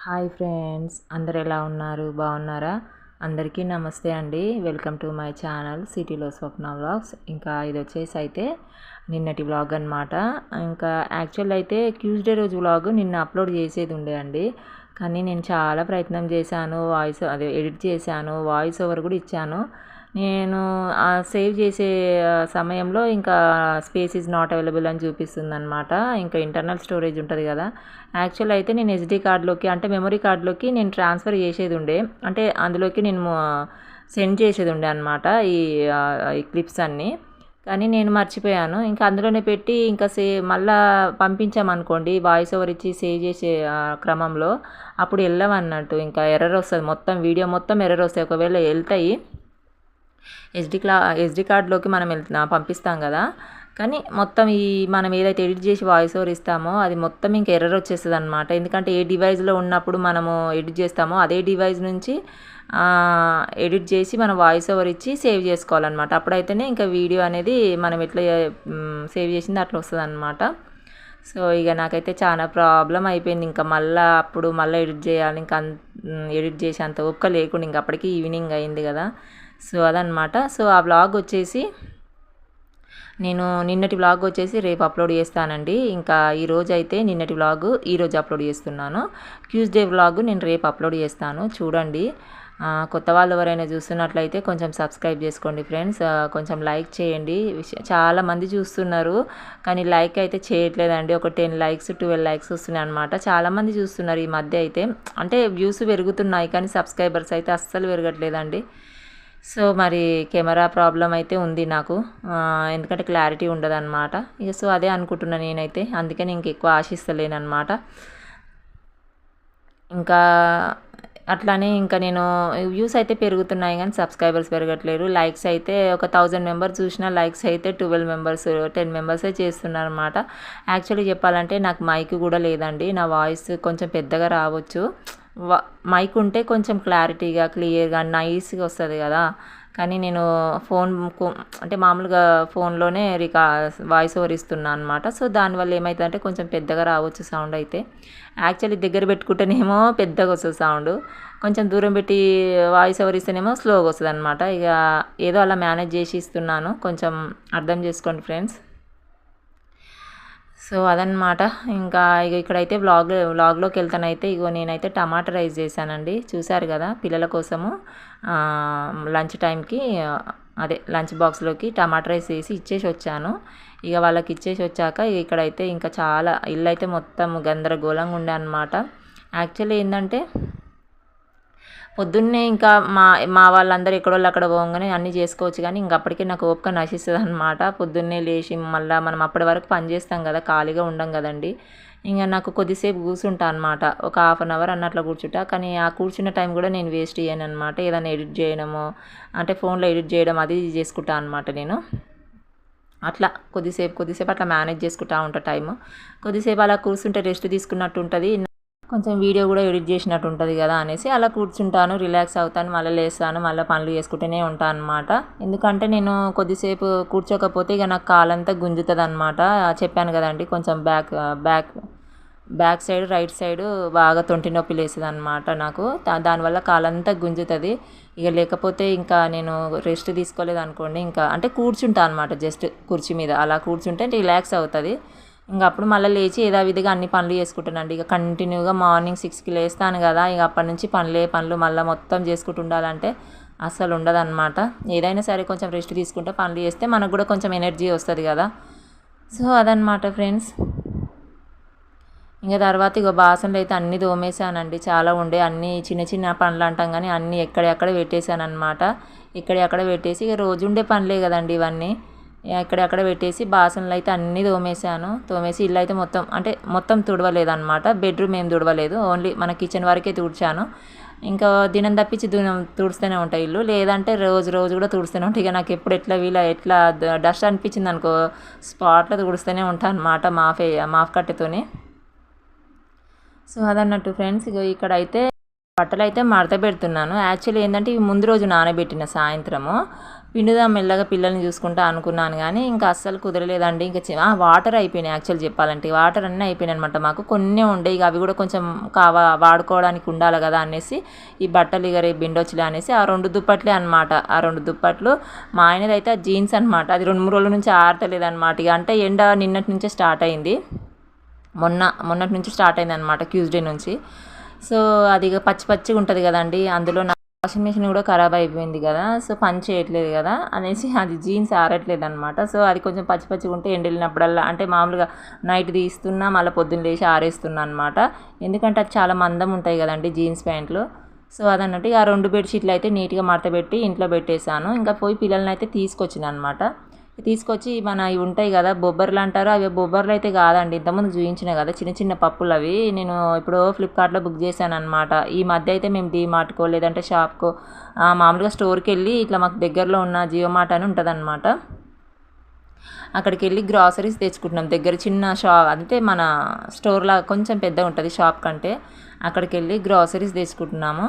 Hi friends, అందరు ఎలా ఉన్నారు? బాగున్నారా? అందరికీ నమస్తే అండి. వెల్కమ్ టు మై ఛానల్ సిటీలో స్వప్న వ్లాగ్స్. ఇంకా ఇది వచ్చేసి అయితే నిన్నటి వ్లాగ్ అనమాట. ఇంకా యాక్చువల్ అయితే ట్యూస్డే రోజు వ్లాగ్ నిన్న అప్లోడ్ చేసేది ఉండే అండి. కానీ నేను చాలా ప్రయత్నం చేశాను, ఎడిట్ చేశాను, వాయిస్ ఓవర్ కూడా ఇచ్చాను. నేను సేవ్ చేసే సమయంలో ఇంకా స్పేస్ ఈజ్ నాట్ అవైలబుల్ అని చూపిస్తుంది అనమాట. ఇంకా ఇంటర్నల్ స్టోరేజ్ ఉంటుంది కదా. యాక్చువల్ అయితే నేను ఎస్డి కార్డులోకి అంటే మెమరీ కార్డులోకి నేను ట్రాన్స్ఫర్ చేసేది ఉండే, అంటే అందులోకి నేను సెండ్ చేసేది ఉండే అనమాట ఈ క్లిప్స్ అన్నీ. కానీ నేను మర్చిపోయాను. ఇంకా అందులోనే పెట్టి ఇంకా మళ్ళా పంపించామనుకోండి వాయిస్ ఓవర్ ఇచ్చి సేవ్ చేసే క్రమంలో అప్పుడు వెళ్ళవన్నట్టు. ఇంకా ఎర్రర్ వస్తుంది, మొత్తం వీడియో మొత్తం ఎర్రర్ వస్తాయి. ఒకవేళ వెళ్తాయి ఎస్డి కార్డులోకి మనం పంపిస్తాం కదా. కానీ మొత్తం మనం ఏదైతే ఎడిట్ చేసి వాయిస్ ఓవర్ ఇస్తామో అది మొత్తం ఇంకా ఎర్రర్ వచ్చేస్తుంది అనమాట. ఎందుకంటే ఏ డివైస్లో ఉన్నప్పుడు మనము ఎడిట్ చేస్తామో అదే డివైస్ నుంచి ఎడిట్ చేసి మనం వాయిస్ ఓవర్ ఇచ్చి సేవ్ చేసుకోవాలన్నమాట. అప్పుడైతేనే ఇంకా వీడియో అనేది మనం ఎట్లా సేవ్ చేసింది అట్లా వస్తుంది అనమాట. సో ఇక నాకైతే చాలా ప్రాబ్లం అయిపోయింది. ఇంకా మళ్ళీ ఎడిట్ చేయాలి. ఇంకా ఎడిట్ చేసి అంత ఓపిక లేకుండా ఇంకా అప్పటికి ఈవినింగ్ అయింది కదా. సో అదనమాట. సో ఆ వ్లాగ్ వచ్చేసి నిన్నటి వ్లాగ్ వచ్చేసి రేపు అప్లోడ్ చేస్తానండి. ఇంకా ఈరోజు అయితే నిన్నటి వ్లాగ్ ఈరోజు అప్లోడ్ చేస్తున్నాను. ట్యూస్డే వ్లాగ్ నేను రేపు అప్లోడ్ చేస్తాను, చూడండి. కొత్త వాళ్ళు ఎవరైనా చూస్తున్నట్లయితే కొంచెం సబ్స్క్రైబ్ చేసుకోండి ఫ్రెండ్స్. కొంచెం లైక్ చేయండి. చాలామంది చూస్తున్నారు కానీ లైక్ అయితే చేయట్లేదండి. ఒక 10 లైక్స్ 12 లైక్స్ వస్తున్నాయి అనమాట. చాలామంది చూస్తున్నారు ఈ మధ్య అయితే, అంటే వ్యూస్ పెరుగుతున్నాయి కానీ సబ్స్క్రైబర్స్ అయితే అస్సలు పెరగట్లేదండి. సో మరి కెమెరా ప్రాబ్లం అయితే ఉంది నాకు, ఎందుకంటే క్లారిటీ ఉండదు అనమాట. ఇక సో అదే అనుకుంటున్నాను నేనైతే, అందుకని ఇంకెక్కువ ఆశిస్తలేను అనమాట. ఇంకా అట్లానే ఇంకా నేను వ్యూస్ అయితే పెరుగుతున్నాయి కానీ సబ్స్క్రైబర్స్ పెరగట్లేరు. లైక్స్ అయితే ఒక 1000 మెంబర్స్ చూసిన లైక్స్ అయితే 12 మెంబర్స్ 10 మెంబర్సే చేస్తున్నారు అనమాట. యాక్చువల్లీ చెప్పాలంటే నాకు మైక్ కూడా లేదండి. నా వాయిస్ కొంచెం పెద్దగా రావచ్చు, మైక్ ఉంటే కొంచెం క్లారిటీగా క్లియర్గా నైస్గా వస్తుంది కదా. కానీ నేను అంటే మామూలుగా ఫోన్లోనే వాయిస్ ఓవర్ ఇస్తున్నాను అనమాట. సో దానివల్ల ఏమవుతుందంటే కొంచెం పెద్దగా రావచ్చు సౌండ్ అయితే. యాక్చువల్లీ దగ్గర పెట్టుకుంటేనేమో పెద్దగా వస్తుంది సౌండ్, కొంచెం దూరం పెట్టి వాయిస్ ఓవర్ ఇస్తేనేమో స్లోగా వస్తుంది అనమాట. ఇక ఏదో అలా మేనేజ్ చేసి ఇస్తున్నాను, కొంచెం అర్థం చేసుకోండి ఫ్రెండ్స్. సో అదనమాట. ఇంకా ఇక్కడైతే వ్లాగ్లోకి వెళ్తానైతే నేనైతే టమాటా రైస్ చేశానండి, చూశారు కదా. పిల్లల కోసము లంచ్ టైంకి లంచ్ బాక్స్లోకి టమాటా రైస్ వేసి ఇచ్చేసి వచ్చాను. ఇక వాళ్ళకి ఇచ్చేసి వచ్చాక ఇక్కడైతే ఇంకా చాలా ఇల్లు అయితే మొత్తం గందరగోళంగా ఉండే అనమాట. యాక్చువల్లీ ఏంటంటే పొద్దున్నే ఇంకా మా వాళ్ళందరూ ఎక్కడోళ్ళు అక్కడ పోగానే అన్నీ చేసుకోవచ్చు, కానీ ఇంక అప్పటికే నాకు ఓపిక నశిస్తుంది అనమాట. పొద్దున్నే లేచి మళ్ళీ మనం అప్పటి వరకు పని చేస్తాం కదా, ఖాళీగా ఉండం కదండి. ఇంకా నాకు కొద్దిసేపు కూర్చుంటా అనమాట, ఒక ½ అన్ అవర్ అన్నట్లు కూర్చుంటా. కానీ ఆ కూర్చున్న టైం కూడా నేను వేస్ట్ చేయను అనమాట. ఏదైనా ఎడిట్ చేయడము అంటే ఫోన్లో ఎడిట్ చేయడం అది చేసుకుంటా అనమాట నేను. అట్లా కొద్దిసేపు అట్లా మేనేజ్ చేసుకుంటా ఉంటా టైము. కొద్దిసేపు అలా కూర్చుంటే రెస్ట్ తీసుకున్నట్టు ఉంటుంది, కొంచెం వీడియో కూడా ఎడిట్ చేసినట్టు ఉంటుంది కదా అనేసి అలా కూర్చుంటాను, రిలాక్స్ అవుతాను, మళ్ళీ లేస్తాను, మళ్ళీ పనులు చేసుకుంటూనే ఉంటాను అనమాట. ఎందుకంటే నేను కొద్దిసేపు కూర్చోకపోతే ఇక నాకు కాలంతా గుంజుతుంది అనమాట. చెప్పాను కదండి, కొంచెం బ్యాక్ సైడ్ రైట్ సైడ్ బాగా తొంటి నొప్పి లేస్తుంది అనమాట నాకు. దానివల్ల కాలంతా గుంజుతుంది. ఇక లేకపోతే ఇంకా నేను రెస్ట్ తీసుకోలేదు అనుకోండి, ఇంకా అంటే కూర్చుంటా అనమాట, జస్ట్ కుర్చీ మీద అలా కూర్చుంటే రిలాక్స్ అవుతుంది. ఇంకా అప్పుడు మళ్ళీ లేచి యథావిధిగా అన్ని పనులు చేసుకుంటానండి. ఇక కంటిన్యూగా మార్నింగ్ 6కి లేస్తాను కదా, ఇక అప్పటి నుంచి పనులు మళ్ళీ మొత్తం చేసుకుంటూ ఉండాలంటే అస్సలు ఉండదన్నమాట. ఏదైనా సరే కొంచెం రెస్ట్ తీసుకుంటే పనులు చేస్తే మనకు కూడా కొంచెం ఎనర్జీ వస్తుంది కదా. సో అదనమాట ఫ్రెండ్స్. ఇంకా తర్వాత బాసనలు అయితే అన్నీ తోమేశానండి, చాలా ఉండే. అన్నీ చిన్న పనులు అంటాం కానీ అన్నీ ఎక్కడెక్కడ పెట్టేశాను అనమాట. ఎక్కడెక్కడ పెట్టేసి ఇక రోజు ఉండే పనులే కదండి ఇవన్నీ. ఎక్కడెక్కడ పెట్టేసి బాసనలు అయితే అన్నీ తోమేసి ఇల్లు అయితే మొత్తం తుడవలేదన్నమాట. బెడ్రూమ్ ఏం తుడవలేదు, ఓన్లీ మన కిచెన్ వరకే తుడిచాను. ఇంకా దినం తప్పించి తుడుస్తూనే ఉంటాయి ఇల్లు, లేదంటే రోజు కూడా తుడుస్తూనే ఉంటాయి. ఇక నాకు ఎప్పుడు ఎట్లా డస్ట్ అనిపించింది అనుకో స్పాట్లో తుడుస్తూనే ఉంటాను అనమాట మాఫ్ కట్టెతోని. So అదన్నట్టు friends. ఇక్కడైతే బట్టలైతే మడత పెడుతున్నాను. యాక్చువల్లీ ఏందంటే ఇవి ముందు రోజు నానబెట్టిన సాయంత్రము. పిండుదాం మెల్లగా పిల్లల్ని చూసుకుంటా అనుకున్నాను కానీ ఇంకా అస్సలు కుదరలేదండి. ఇంకా వాటర్ అయిపోయినాయి యాక్చువల్ చెప్పాలంటే. వాటర్ అన్నీ అయిపోయినాయి అనమాట మాకు. కొన్నే ఉండే ఇక అవి కూడా కొంచెం వాడుకోవడానికి ఉండాలి కదా అనేసి ఈ బట్టలు ఇక రేపు పిండొచ్చులే అనేసి ఆ 2 దుప్పట్లే అనమాట. ఆ 2 దుప్పట్లు మా ఆయనది అయితే జీన్స్ అనమాట. అది 2-3 రోజుల నుంచి ఆరతలేదు అనమాట. ఇక అంటే ఎండ నిన్నటి నుంచే స్టార్ట్ అయింది. మొన్నటి నుంచి స్టార్ట్ అయింది అనమాట, ట్యూస్డే నుంచి. సో అది ఇక పచ్చి పచ్చిగా ఉంటుంది కదండి. అందులో నా వాషింగ్ మిషన్ కూడా ఖరాబ్ అయిపోయింది కదా, సో పని చేయట్లేదు కదా అనేసి అది జీన్స్ ఆరట్లేదు అనమాట. సో అది కొంచెం పచ్చి పచ్చిగా ఉంటే ఎండెళ్ళినప్పుడల్లా అంటే మామూలుగా నైట్ తీస్తున్నా మళ్ళీ పొద్దున్న లేచి ఆరేస్తున్నా అనమాట. ఎందుకంటే అది చాలా మందం ఉంటాయి కదండి జీన్స్ ప్యాంట్లు. సో అదన్నట్టు ఆ 2 బెడ్షీట్లు అయితే నీట్గా మడత పెట్టి ఇంట్లో పెట్టేశాను. ఇంకా పోయి పిల్లల్ని అయితే తీసుకొచ్చిన అనమాట. తీసుకొచ్చి ఇవి ఉంటాయి కదా బొబ్బర్లు అంటారు, అవి బొబ్బర్లు అయితే కాదండి, ఇంతకుముందు చూపించిన కదా చిన్న చిన్న పప్పులు. అవి నేను ఇప్పుడు ఫ్లిప్కార్ట్లో బుక్ చేశాను అనమాట. ఈ మధ్య అయితే మేము డీమార్ట్కో లేదంటే షాప్కో మామూలుగా స్టోర్కి వెళ్ళి ఇట్లా మాకు దగ్గరలో ఉన్న జియో మార్ట్ అని ఉంటుంది అనమాట, అక్కడికి వెళ్ళి గ్రాసరీస్ తెచ్చుకుంటున్నాం. దగ్గర చిన్న షాప్ అంటే మన స్టోర్లా కొంచెం పెద్దగా ఉంటుంది షాప్ కంటే. అక్కడికి వెళ్ళి గ్రాసరీస్ తెచ్చుకుంటున్నాము.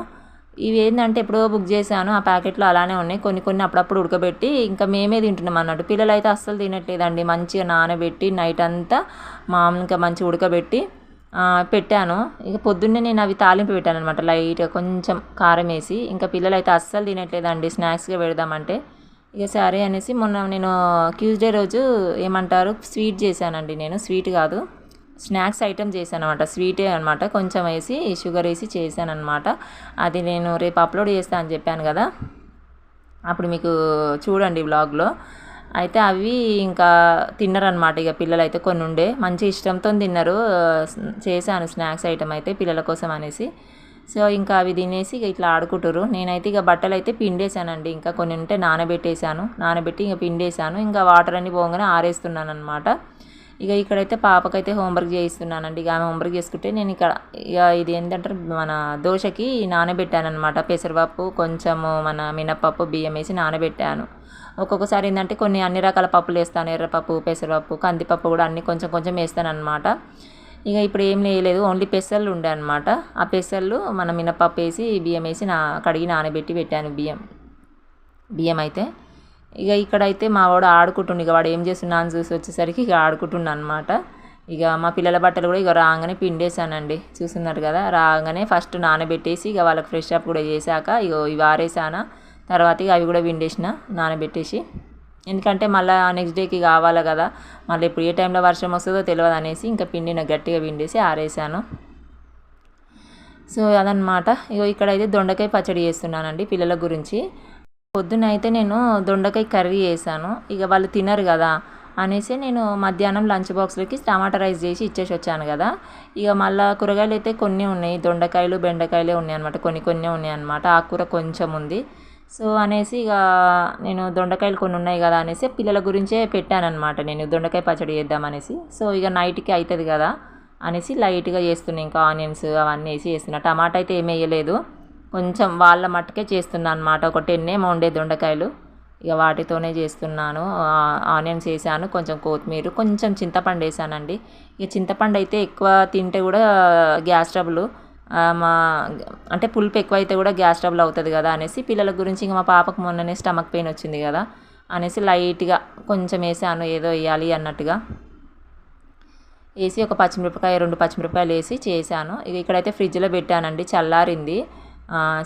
ఇవి ఏంటంటే ఎప్పుడో బుక్ చేశాను, ఆ ప్యాకెట్లో అలానే ఉన్నాయి. కొన్ని అప్పుడప్పుడు ఉడకబెట్టి ఇంకా మేమే తింటున్నాం అన్నట్టు. పిల్లలు అయితే అస్సలు తినట్లేదండి. మంచిగా నానబెట్టి నైట్ అంతా మామూలుగా మంచిగా ఉడకబెట్టి పెట్టాను. ఇక పొద్దున్నే నేను అవి తాలింపు పెట్టాను అనమాట, లైట్గా కొంచెం కారం వేసి. ఇంకా పిల్లలు అయితే అస్సలు తినట్లేదండి స్నాక్స్గా పెడదామంటే. ఇక సరే అనేసి మొన్న నేను ట్యూస్డే రోజు ఏమంటారు స్వీట్ చేశానండి. నేను స్వీట్ కాదు స్నాక్స్ ఐటమ్ చేశాను అనమాట, స్వీటే అనమాట. కొంచెం వేసి షుగర్ వేసి చేశాను అనమాట. అది నేను రేపు అప్లోడ్ చేస్తాను అని చెప్పాను కదా, అప్పుడు మీకు చూడండి వ్లాగ్లో. అయితే అవి ఇంకా తిన్నారనమాట. ఇక పిల్లలు అయితే కొన్ని ఉండే మంచి ఇష్టంతో తిన్నారు. చేశాను స్నాక్స్ ఐటమ్ అయితే పిల్లల కోసం అనేసి. సో ఇంకా అవి తినేసి ఇక ఇట్లా ఆడుకుంటారు. నేనైతే ఇక బట్టలు అయితే పిండేశానండి. ఇంకా కొన్ని ఉంటే నానబెట్టి ఇక పిండేశాను. ఇంకా వాటర్ అన్ని పోగానే ఆరేస్తున్నాను అనమాట. ఇక ఇక్కడైతే పాపకైతే హోంవర్క్ చేయిస్తున్నానండి. ఇక ఆమె హోంవర్క్ చేసుకుంటే నేను ఇక్కడ ఇక ఇది ఏంటంటారు మన దోశకి నానబెట్టాను అనమాట. పెసరపప్పు కొంచెము మన మినప్పప్పు బియ్యం వేసి నానబెట్టాను. ఒక్కొక్కసారి ఏంటంటే అన్ని రకాల పప్పులు వేస్తాను, ఎర్రపప్పు పెసరపప్పు కందిపప్పు కూడా అన్ని కొంచెం కొంచెం వేస్తాను అనమాట. ఇక ఇప్పుడు ఏం వేయలేదు, ఓన్లీ పెసర్లు ఉండే అనమాట. ఆ పెసర్లు మన మినప్పప్పు వేసి బియ్యం వేసి కడిగి నానబెట్టి పెట్టాను బియ్యం అయితే. ఇక ఇక్కడైతే మా వాడు ఆడుకుంటుండు. ఇక వాడు ఏం చేస్తున్నా అని చూసి వచ్చేసరికి ఇక ఆడుకుంటున్నా అనమాట. ఇక మా పిల్లల బట్టలు కూడా ఇక రాగానే పిండేశానండి, చూస్తున్నారు కదా. రాగానే ఫస్ట్ నానబెట్టేసి ఇక వాళ్ళకి ఫ్రెష్ అప్ కూడా చేశాక ఇవి ఆరేసాను. తర్వాత ఇక అవి కూడా పిండేసిన నానబెట్టేసి. ఎందుకంటే మళ్ళీ నెక్స్ట్ డేకి కావాలి కదా, మళ్ళీ ఇప్పుడు ఏ టైంలో వర్షం వస్తుందో తెలియదు అనేసి ఇంకా గట్టిగా పిండేసి ఆరేసాను. సో అదనమాట. ఇక్కడైతే దొండకాయ పచ్చడి చేస్తున్నానండి పిల్లల గురించి. పొద్దున అయితే నేను దొండకాయ కర్రీ చేశాను. ఇక వాళ్ళు తినరు కదా అనేసి నేను మధ్యాహ్నం లంచ్ బాక్స్లోకి టమాటా రైస్ చేసి ఇచ్చేసి వచ్చాను కదా. ఇక మళ్ళీ కూరగాయలు అయితే కొన్ని ఉన్నాయి, దొండకాయలు బెండకాయలే ఉన్నాయి అనమాట, కొన్ని ఉన్నాయి అనమాట. ఆకుకూర కొంచెం ఉంది. సో అనేసి ఇక నేను దొండకాయలు కొన్ని ఉన్నాయి కదా అనేసి పిల్లల గురించే పెట్టానమాట, నేను దొండకాయ పచ్చడి చేద్దామనేసి. సో ఇక నైట్కి అవుతుంది కదా అనేసి లైట్గా చేస్తున్నాను. ఇంకా ఆనియన్స్ అవన్నీ వేసి చేస్తున్నా. టమాటా అయితే ఏమి వేయలేదు, కొంచెం వాళ్ళ మట్టుకే చేస్తున్నాను అనమాట. ఒక 10 ఏమో ఉండే దొండకాయలు, ఇక వాటితోనే చేస్తున్నాను. ఆనియన్స్ వేసాను, కొంచెం కొత్తిమీర, కొంచెం చింతపండు వేసానండి. ఇక చింతపండు అయితే ఎక్కువ తింటే కూడా గ్యాస్ ట్రబుల్, అంటే పులుపు ఎక్కువ అయితే కూడా గ్యాస్ ట్రబుల్ అవుతుంది కదా అనేసి పిల్లల గురించి. ఇంకా మా పాపకు మొన్ననే స్టమక్ పెయిన్ వచ్చింది కదా అనేసి లైట్గా కొంచెం వేసాను, ఏదో వేయాలి అన్నట్టుగా వేసి ఒక 2 పచ్చిమిరపకాయలు వేసి చేశాను. ఇక ఇక్కడైతే ఫ్రిడ్జ్లో పెట్టానండి, చల్లారింది.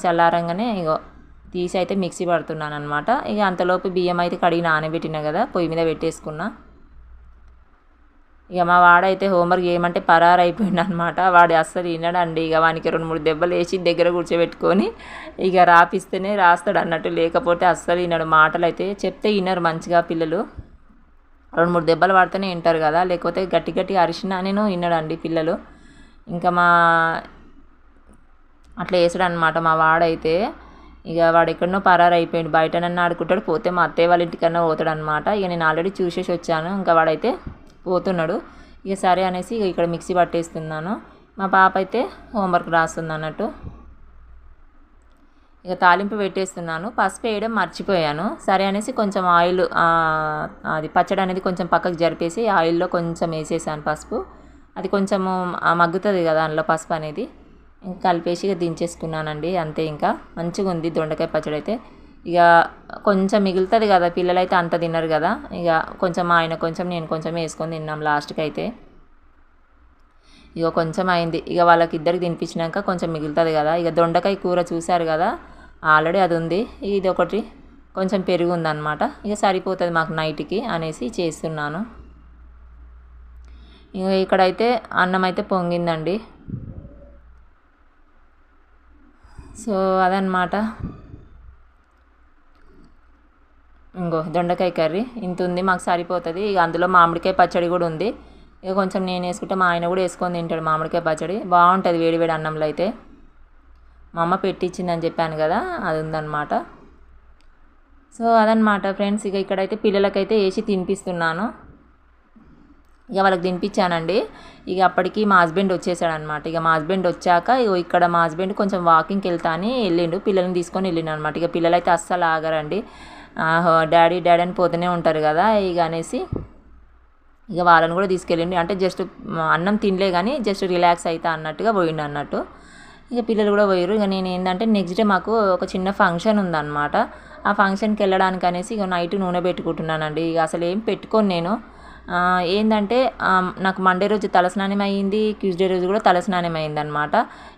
చల్లారంగానే తీసి అయితే మిక్సీ పడుతున్నాను అనమాట. ఇక అంతలోపు బియ్యం అయితే కడిగి నానబెట్టినా కదా, పొయ్యి మీద పెట్టేసుకున్నా. ఇక మా వాడైతే హోంవర్క్ చేయమంటే పరారు అయిపోయింది అనమాట. వాడు అస్సలు వినడండి. ఇక వానికి 2-3 దెబ్బలు వేసి దగ్గర కూర్చోబెట్టుకొని ఇక రాపిస్తేనే రాస్తాడు అన్నట్టు, లేకపోతే అస్సలు వినడు. మాటలు అయితే చెప్తే వినరు మంచిగా పిల్లలు. 2-3 దెబ్బలు పడితేనే వింటారు కదా, లేకపోతే గట్టి అరిచినా నేను వినడండి పిల్లలు. ఇంకా అట్లా వేసాడు అనమాట మా వాడైతే. ఇక వాడు ఎక్కడనో పరారు అయిపోయాడు, బయటనన్నా ఆడుకుంటాడు, పోతే మా అత్తయ్య వాళ్ళ ఇంటికన్నా పోతాడు అనమాట. ఇక నేను ఆల్రెడీ చూసేసి వచ్చాను, ఇంకా వాడైతే పోతున్నాడు. ఇక సరే అనేసి ఇక ఇక్కడ మిక్సీ పట్టేస్తున్నాను. మా పాప అయితే హోంవర్క్ రాస్తుంది అన్నట్టు. ఇక తాలింపు పెట్టేస్తున్నాను. పసుపు వేయడం మర్చిపోయాను. సరే అనేసి కొంచెం ఆయిల్, అది పచ్చడి అనేది కొంచెం పక్కకు జరిపేసి ఆయిల్లో కొంచెం వేసేసాను పసుపు. అది కొంచెము మగ్గుతుంది కదా అందులో పసుపు అనేది. ఇంకా కలిపేసి ఇక దించేసుకున్నానండి. అంతే, ఇంకా మంచిగా ఉంది దొండకాయ పచ్చడి అయితే. ఇక కొంచెం మిగులుతుంది కదా, పిల్లలైతే అంత తినరు కదా, ఇక కొంచెం ఆయన కొంచెం నేను కొంచెం వేసుకొని తిన్నాం లాస్ట్కి అయితే. ఇక కొంచెం అయింది, ఇక వాళ్ళకి ఇద్దరికి తినిపించినాక కొంచెం మిగులుతుంది కదా. ఇక దొండకాయ కూర చూశారు కదా, ఆల్రెడీ అది ఉంది. ఇది ఒకటి కొంచెం పెరుగు ఉందన్నమాట, ఇక సరిపోతుంది మాకు నైట్కి అనేసి చేస్తున్నాను. ఇక ఇక్కడైతే అన్నం అయితే పొంగిందండి. సో అదనమాట. ఇంకో దొండకాయ కర్రీ ఇంత ఉంది, మాకు సరిపోతుంది. ఇక అందులో మామిడికాయ పచ్చడి కూడా ఉంది. ఇక కొంచెం నేను వేసుకుంటే మా ఆయన కూడా వేసుకొని తింటాడు. మామిడికాయ పచ్చడి బాగుంటుంది వేడి వేడి అన్నంలో అయితే. మా అమ్మ పెట్టించిందని చెప్పాను కదా, అది ఉందన్నమాట. సో అదనమాట ఫ్రెండ్స్. ఇక ఇక్కడైతే పిల్లలకైతే వేసి తినిపిస్తున్నాను. ఇక వాళ్ళకి తినిపించానండి. ఇక అప్పటికి మా హస్బెండ్ వచ్చేసాడనమాట. ఇక మా హస్బెండ్ వచ్చాక ఇక్కడ మా హస్బెండ్ కొంచెం వాకింగ్కి వెళ్తా అని వెళ్ళిండు, పిల్లల్ని తీసుకొని వెళ్ళిండు అనమాట. ఇక పిల్లలైతే అస్సలు ఆగరండి, డాడీ డాడీ అని పోతూనే ఉంటారు కదా. ఇక అనేసి ఇక వాళ్ళని కూడా తీసుకెళ్ళిండు. అంటే జస్ట్ అన్నం తినలే కానీ జస్ట్ రిలాక్స్ అవుతా అన్నట్టుగా పోయిండు అన్నట్టు. ఇక పిల్లలు కూడా పోయారు. ఇక నేను ఏంటంటే నెక్స్ట్ డే మాకు ఒక చిన్న ఫంక్షన్ ఉందన్నమాట. ఆ ఫంక్షన్కి వెళ్ళడానికి అనేసి ఇక నైట్ నూనె పెట్టుకుంటున్నానండి. ఇక అసలు ఏం పెట్టుకోను నేను. ఏంటంటే నాకు మండే రోజు తలస్నానం అయ్యింది, ట్యూస్డే రోజు కూడా తలస్నానం అయింది అనమాట.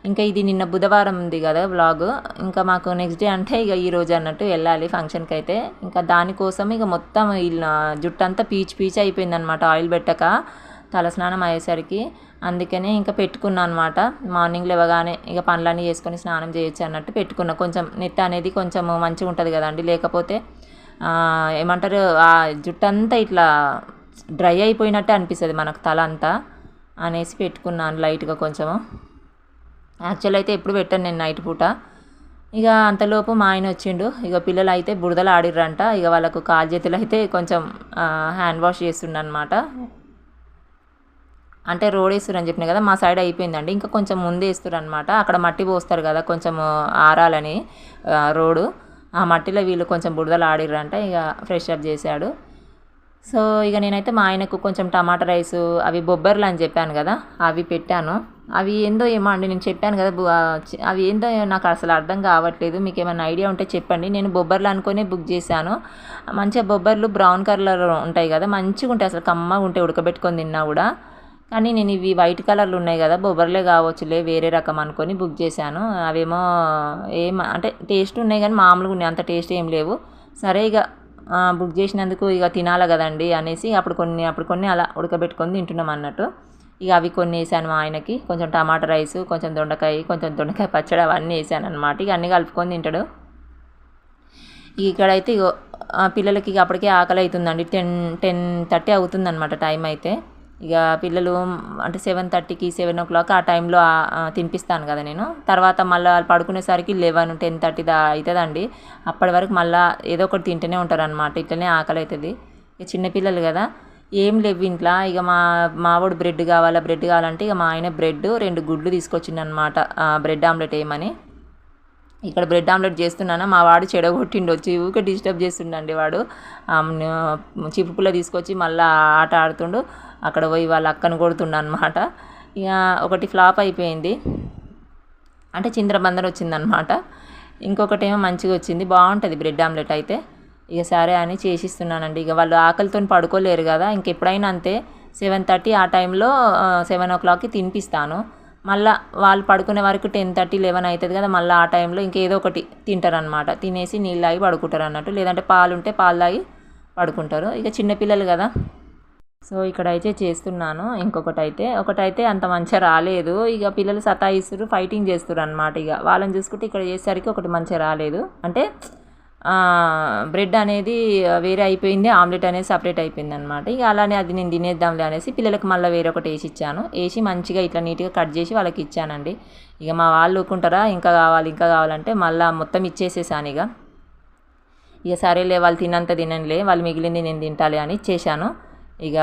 ఇంకా ఇది నిన్న బుధవారం ఉంది కదా వ్లాగ్, ఇంకా మాకు నెక్స్ట్ డే అంటే ఇక ఈ రోజు అన్నట్టు వెళ్ళాలి ఫంక్షన్కి అయితే. ఇంకా దానికోసం ఇక మొత్తం జుట్టు అంతా పీచు పీచు అయిపోయింది అనమాట ఆయిల్ పెట్టక తలస్నానం అయ్యేసరికి. అందుకనే ఇంకా పెట్టుకున్నాను అనమాట. మార్నింగ్ లేవగానే ఇక పనులన్నీ చేసుకొని స్నానం చేయొచ్చు అన్నట్టు పెట్టుకున్నా. కొంచెం నెత్తి అనేది కొంచెం మంచిగా ఉంటుంది కదండి, లేకపోతే ఏమంటారు ఆ జుట్టు అంతా ఇట్లా డ్రై అయిపోయినట్టే అనిపిస్తుంది మనకు తల అంతా అనేసి పెట్టుకున్నాను లైట్గా కొంచెము. యాక్చువల్ అయితే ఎప్పుడు పెట్టాను నేను నైట్ పూట. ఇక అంతలోపు మా ఆయన వచ్చిండు. ఇక పిల్లలు అయితే బురదలు ఆడిర్రంట. ఇక వాళ్ళకు కాలు చేతులు అయితే కొంచెం హ్యాండ్ వాష్ చేస్తుండనమాట. అంటే రోడ్ వేస్తురని చెప్పిన కదా, మా సైడ్ అయిపోయిందండి. ఇంకా కొంచెం ముందే వేస్తారు అనమాట. అక్కడ మట్టి పోస్తారు కదా కొంచెం ఆరాలని రోడ్డు, ఆ మట్టిలో వీళ్ళు కొంచెం బురదలు ఆడిర్రంట. ఇక ఫ్రెష్ అప్ చేశాడు. సో ఇక నేనైతే మా ఆయనకు కొంచెం టమాటా రైసు, అవి బొబ్బర్లు అని చెప్పాను కదా, అవి పెట్టాను. అవి ఏందో ఏమో అండి, నేను చెప్పాను కదా అవి ఏందో నాకు అసలు అర్థం కావట్లేదు. మీకు ఏమైనా ఐడియా ఉంటే చెప్పండి. నేను బొబ్బర్లు అనుకొని బుక్ చేశాను. మంచిగా బొబ్బర్లు బ్రౌన్ కలర్ ఉంటాయి కదా, మంచిగా ఉంటాయి అసలు, కమ్మగా ఉంటాయి ఉడకబెట్టుకొని తిన్నా కూడా. కానీ నేను ఇవి వైట్ కలర్లు ఉన్నాయి కదా, బొబ్బర్లే కావచ్చులే వేరే రకం అనుకొని బుక్ చేశాను. అవేమో అంటే టేస్ట్ ఉన్నాయి కానీ మామూలుగా ఉన్నాయి, అంత టేస్ట్ ఏం లేవు. సరే ఇక బుక్ చేసినందుకు ఇక తినాలి కదండి అనేసి అప్పుడు కొన్ని అలా ఉడకబెట్టుకొని తింటున్నాం అన్నట్టు. ఇక అవి కొన్ని వేసాను మా ఆయనకి, కొంచెం టమాటా రైసు, కొంచెం దొండకాయ పచ్చడి అవన్నీ వేసాను అనమాట. ఇక అన్నీ కలుపుకొని తింటాడు. ఇక్కడైతే పిల్లలకి ఇక అప్పటికే ఆకలి అవుతుందండి. 10:30 అవుతుందన్నమాట టైం అయితే. ఇక పిల్లలు అంటే 7:30కి 7 o'clock ఆ టైంలో తినిపిస్తాను కదా నేను. తర్వాత మళ్ళీ వాళ్ళు పడుకునేసరికి 11, 10:30 అవుతుందండి. అప్పటి వరకు మళ్ళీ ఏదో ఒకటి తింటూనే ఉంటారు అనమాట. ఇట్లనే ఆకలి అవుతుంది. ఇక చిన్నపిల్లలు కదా, ఏం లేవు ఇంట్లో. ఇక మావాడు బ్రెడ్ కావాలంటే ఇక మా ఆయన బ్రెడ్ 2 గుడ్లు తీసుకొచ్చిండనమాట, బ్రెడ్ ఆమ్లెట్ వేయమని. ఇక్కడ బ్రెడ్ ఆమ్లెట్ చేస్తున్నాను. మా వాడు చెడగొట్టిండు వచ్చి, ఊరికే డిస్టర్బ్ చేస్తుండండి వాడు. చిపుపుల్ల తీసుకొచ్చి మళ్ళీ ఆట ఆడుతుండు. అక్కడ పోయి వాళ్ళ అక్కను కొడుతుండ అనమాట. ఇక ఒకటి ఫ్లాప్ అయిపోయింది, అంటే చింద్రబందర్ వచ్చిందనమాట. ఇంకొకటి ఏమో మంచిగా వచ్చింది, బాగుంటుంది బ్రెడ్ ఆమ్లెట్ అయితే. ఇక సరే అని చేసిస్తున్నానండి. ఇక వాళ్ళు ఆకలితో పడుకోలేరు కదా, ఇంకెప్పుడైనా అంతే 7:30 ఆ టైంలో 7 o'clockకి తినిపిస్తాను. మళ్ళీ వాళ్ళు పడుకునే వరకు 10:30, 11 అవుతుంది కదా, మళ్ళీ ఆ టైంలో ఇంకేదో ఒకటి తింటారనమాట. తినేసి నీళ్ళు తాగి పడుకుంటారు అన్నట్టు, లేదంటే పాలు ఉంటే పాలు తాగి పడుకుంటారు. ఇక చిన్నపిల్లలు కదా. సో ఇక్కడైతే చేస్తున్నాను. ఒకటైతే అంత మంచిగా రాలేదు. ఇక పిల్లలు సతాయిస్తారు, ఫైటింగ్ చేస్తారు అనమాట. ఇక వాళ్ళని చూసుకుంటే ఇక్కడ చేసేసరికి ఒకటి మంచిగా రాలేదు. అంటే బ్రెడ్ అనేది వేరే అయిపోయింది, ఆమ్లెట్ అనేది సపరేట్ అయిపోయింది అనమాట. ఇక అలానే అది నేను తినేద్దాంలే అనేసి పిల్లలకు మళ్ళీ వేరే ఒకటి వేసి ఇచ్చాను. వేసి మంచిగా ఇట్లా నీట్గా కట్ చేసి వాళ్ళకి ఇచ్చానండి. ఇక మా వాళ్ళు ఊరుకుంటారా, ఇంకా కావాలంటే మళ్ళీ మొత్తం ఇచ్చేసేసాను. ఇక సరేలే, వాళ్ళు తినంత తినంలే, వాళ్ళు మిగిలింది నేను తింటాలే అని ఇచ్చేసాను. ఇక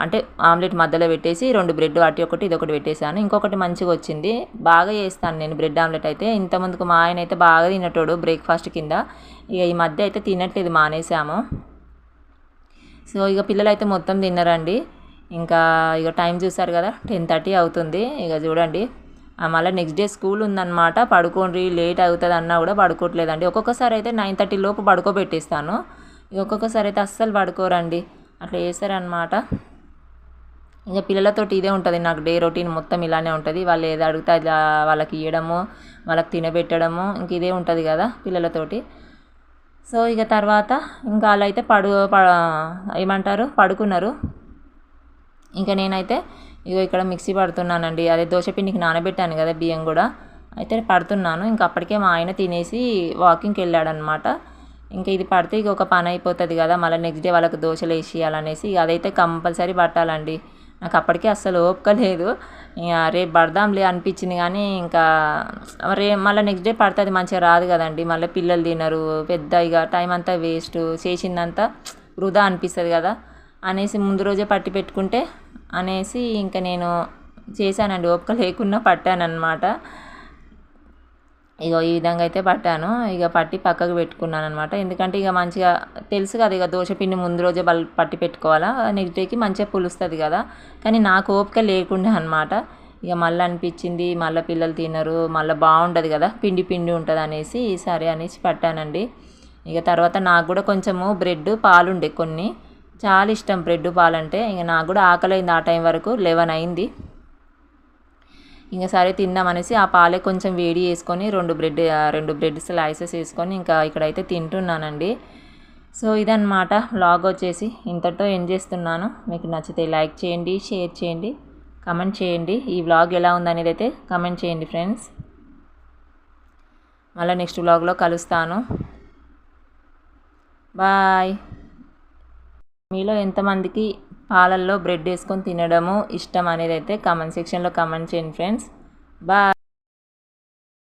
అంటే ఆమ్లెట్ మధ్యలో పెట్టేసి 2 బ్రెడ్ అటు ఒకటి ఇదొకటి పెట్టేశాను. ఇంకొకటి మంచిగా వచ్చింది. బాగా చేస్తాను నేను బ్రెడ్ ఆమ్లెట్ అయితే. ఇంతకుముందుకు మా ఆయన అయితే బాగా తినేటోడు బ్రేక్ఫాస్ట్ కింద. ఇక ఈ మధ్య అయితే తినట్లేదు, మానేసాము. సో ఇక పిల్లలు అయితే మొత్తం తిన్నారండి. ఇంకా ఇక టైం చూసారు కదా, 10:30 అవుతుంది. ఇక చూడండి మళ్ళీ నెక్స్ట్ డే స్కూల్ ఉందన్నమాట, పడుకోండి లేట్ అవుతుంది అన్నా కూడా పడుకోవట్లేదండి. ఒక్కొక్కసారి అయితే 9:30 లోపు పడుకోబెట్టేస్తాను, ఒక్కొక్కసారి అయితే అస్సలు పడుకోరండి, అట్లా చేస్తారనమాట. ఇంకా పిల్లలతోటి ఇదే ఉంటుంది నాకు, డే రొటీన్ మొత్తం ఇలానే ఉంటుంది. వాళ్ళు ఏది అడిగితే అది వాళ్ళకి ఇవ్వడము, వాళ్ళకి తినబెట్టడము, ఇంక ఇదే ఉంటుంది కదా పిల్లలతోటి. సో ఇక తర్వాత ఇంకా వాళ్ళు అయితే ఏమంటారు పడుకున్నారు. ఇంకా నేనైతే ఇగో ఇక్కడ మిక్సీ పడుతున్నానండి, అదే దోశపిండికి నానబెట్టాను కదా బియ్యం కూడా, అయితే పడుతున్నాను. ఇంకా అప్పటికే మా ఆయన తినేసి వాకింగ్కి వెళ్ళాడనమాట. ఇంకా ఇది పడితే ఇక ఒక పని అయిపోతుంది కదా, మళ్ళీ నెక్స్ట్ డే వాళ్ళకి దోశలు వేసి ఇవ్వాలనేసి అదైతే కంపల్సరీ పట్టాలండి. నాకు అప్పటికే అస్సలు ఓపిక లేదు, ఇక రేపు పడదాంలే అనిపించింది కానీ ఇంకా మళ్ళీ నెక్స్ట్ డే పడితే మంచిగా రాదు కదండి, మళ్ళీ పిల్లలు తినరు, పెద్ద ఇక టైం అంతా వేస్ట్, చేసిందంతా వృధా అనిపిస్తుంది కదా అనేసి ముందు రోజే పట్టి పెట్టుకుంటే అనేసి ఇంకా నేను చేశానండి, ఓపిక లేకున్నా పట్టానమాట. ఇక ఈ విధంగా అయితే పట్టాను, ఇక పట్టి పక్కకు పెట్టుకున్నాను అనమాట. ఎందుకంటే ఇక మంచిగా తెలుసు కదా, ఇక దోశపిండి ముందు రోజే పట్టి పెట్టుకోవాలా, నెక్స్ట్ డేకి మంచిగా పులుస్తుంది కదా. కానీ నాకు ఓపిక లేకుండా అనమాట. ఇక మళ్ళీ అనిపించింది మళ్ళీ పిల్లలు తినరు, మళ్ళీ బాగుంటుంది కదా, పిండి పిండి ఉంటుంది అనేసి సరే అనేసి పట్టానండి. ఇక తర్వాత నాకు కూడా కొంచెము బ్రెడ్ పాలుండే కొన్ని, చాలా ఇష్టం బ్రెడ్ పాలంటే. ఇక నాకు కూడా ఆకలి అయింది ఆ టైం వరకు, 11 అయింది. ఇంకా సరే తిందామనేసి ఆ పాలే కొంచెం వేడి చేసుకొని రెండు బ్రెడ్ స్లైసెస్ వేసుకొని ఇంకా ఇక్కడైతే తింటున్నానండి. సో ఇదన్నమాట వ్లాగ్ వచ్చేసి, ఇంతటితో ఎండ్ చేస్తున్నాను. మీకు నచ్చితే లైక్ చేయండి, షేర్ చేయండి, కమెంట్ చేయండి. ఈ వ్లాగ్ ఎలా ఉందనేది అయితే కమెంట్ చేయండి ఫ్రెండ్స్. మళ్ళీ నెక్స్ట్ వ్లాగ్లో కలుస్తాను. బాయ్. మీలో ఎంతమందికి పాలల్లో బ్రెడ్ వేసుకొని తినడము ఇష్టం అనేది అయితే కామెంట్ సెక్షన్లో కామెంట్ చేయండి ఫ్రెండ్స్. బాయ్.